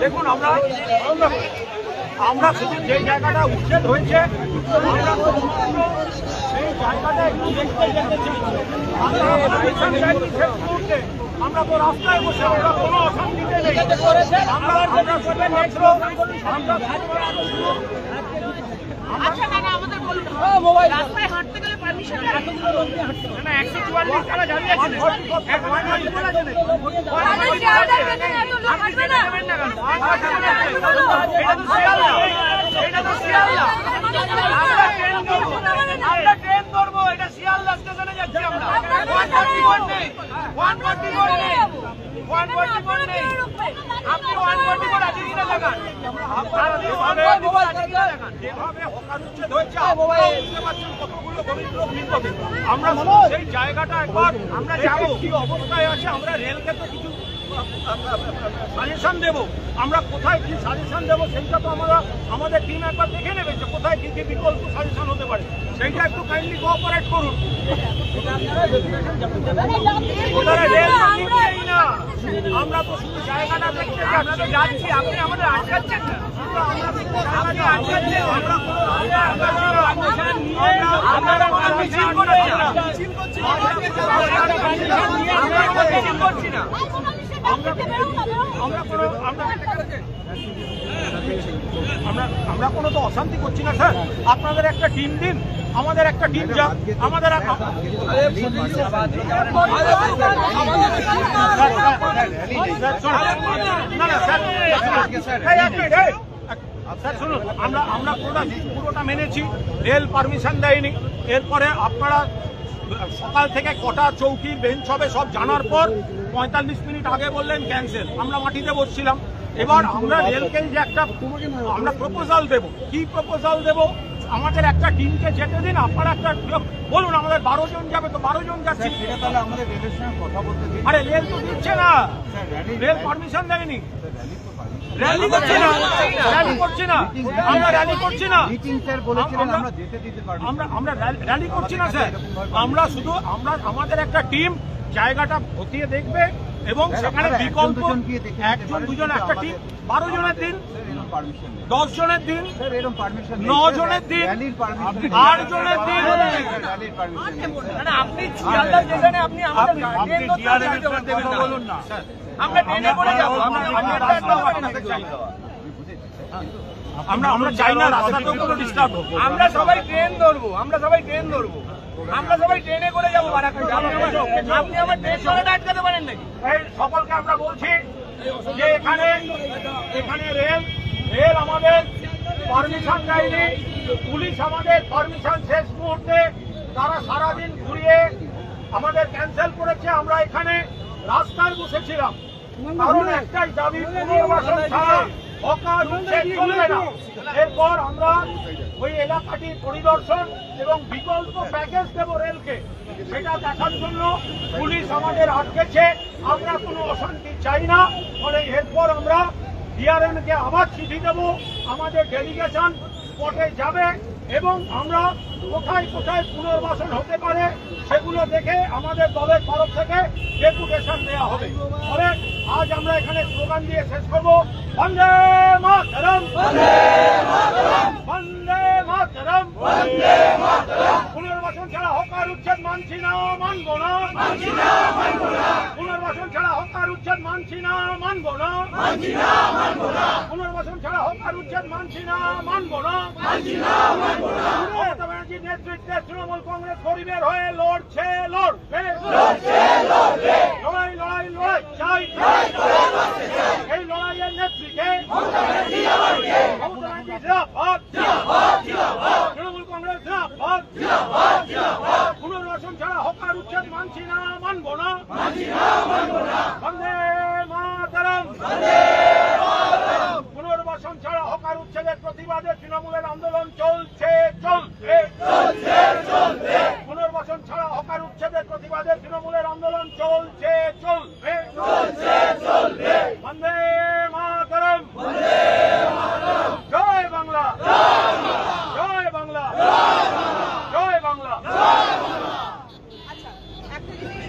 দেখুন আমরা শুধু যে জায়গাটা উচ্ছেদ হয়েছে সেই জায়গাটা একটু দেখতে যেতে চাই। আমরা তো রাস্তায় বসে আমরা কোনো অশান্তিতে নেই। আচ্ছা দাদা আমাদের বলুন রাস্তায় হাঁটতে গেলে পারমিশন না 144 টাকা জানিয়েছেন এটা তো শিয়ালদা আমরা ট্রেন ধরবো এটা শিয়ালদা স্টেশনে যাচ্ছি আমরা 141 নেই 141 নেই 141 নেই আপনি 144 আছে কিনা দেখান যেভাবে হকার উচ্ছেদ হয়েছে কতগুলো দরিদ্র বৃন্দকে আমরা সেই জায়গাটা একবার আমরা যাবো কি অবস্থায় আছে আমরা রেলকে তো কিছু সাজেশন দেবো আমরা কোথায় কি সাজেশন দেবো সেইটা তো আমরা আমাদের টিম একবার দেখে নেবে যে কোথায় কি কি বিকল্প সাজেশন হতে পারে সেইটা একটু কাইন্ডলি কোঅপারেট করুন। আমরা তো শুধু জায়গাটা দেখতে যাচ্ছি আপনি আমাদের আটকাচ্ছেন না আপনি আটকাচ্ছেন আমরা মিছিল করছি না আমরা কোনো তো অশান্তি করছি না স্যার আপনাদের একটা টিম দিন আমাদের একটা টিম যা আমাদের স্যার শুনুন আমরা পুরোটা মেনেছি রেল পারমিশন দেয়নি এরপরে আপনারা সকাল থেকে কটা চৌকি বেঞ্চ হবে সব জানার পর 45 মিনিট আগে বললেন ক্যান্সেল আমরা মাটিতে বসছিলাম এবার আমরা রেলকে যে একটা আমরা প্রপোজাল দেব কি প্রপোজাল দেব আমাদের একটা টিমকে যেতে দিন আপনারা একটা বলুন আমাদের 12 জন যাবে তো 12 জন যাচ্ছে তাহলে আমাদের রেলের সঙ্গে কথা বলতে দিন আরে রেল তো দিচ্ছে না রেল পারমিশন দেয়নি র্যালি করছি না র্যালি করছি না আমরা র্যালি করছি না আমরা র্যালি করছি না স্যার আমরা শুধু আমাদের একটা টিম জায়গাটা খতিয়ে দেখবে এবং সেখানে বিকল্প একজন দুজন একটা টিম 12 জনের দিন 10 জনের দিন 9 জনের দিন 8 জনের দিন আপনি বলুন না আমরা ট্রেনে করে যাব আমরা চাই না রাস্তাতেও কোনো ডিস্টার্ব হোক আমরা সবাই ট্রেন ধরবো আমরা সবাই ট্রেনে করে যাবো আপনি আমার ট্রেন করে আটকাতে পারেন নাকি সকলকে আমরা বলছি যে এখানে রেল আমাদের পারমিশন দেয়নি পুলিশ আমাদের পারমিশন শেষ মুহূর্তে তারা সারাদিন ঘুরিয়ে আমাদের ক্যান্সেল করেছে আমরা এখানে রাস্তায় বসেছিলাম কারণ একটাই দাবি পুনর্বাসন ছাড়া হকার উচ্ছেদ চলবে না এরপর আমরা ওই এলাকাটি পরিদর্শন এবং বিকল্প প্যাকেজ দেব রেলকে সেটা দেখার জন্য পুলিশ আমাদের আটকেছে আমরা কোনো অশান্তি চাই না ফলে এরপর আমরা ডিআরএমকে আবার চিঠি দেব আমাদের ডেলিগেশন স্পটে যাবে এবং আমরা কোথায় কোথায় পুনর্বাসন হতে পারে সেগুলো দেখে আমাদের দলের তরফ থেকে ডেপুটেশন দেওয়া হবে ফলে আজ আমরা এখানে স্লোগান দিয়ে শেষ করবো বন্দে মাতরম বন্দে মাতরম পুনর্বাসন ছাড়া হকার উচ্ছেদ মানছি না মানবো না পুনর্বাসন ছাড়া হকার উচ্ছেদ মানছি না মানবো না পুনর্বাসন ছাড়া হকার উচ্ছেদ মানছি না মানবো না মমতা ব্যানার্জির নেতৃত্বে তৃণমূল কংগ্রেস গরিবের হয়ে লড়ছে পুনর্বাসন ছাড়া হকার উচ্ছেদ মানছি না, মানবো না। বন্দে মাতরম। পুনর্বাসন ছাড়া হকার উচ্ছেদের প্রতিবাদে তৃণমূলের আন্দোলন চলছে চলবে। পুনর্বাসন ছাড়া হকার উচ্ছেদের প্রতিবাদে তৃণমূলের আন্দোলন চলছে চলবে। বন্দে মাতরম। জয় বাংলা, জয় বাংলা, জয় বাংলা। আচ্ছা একটা জিনিস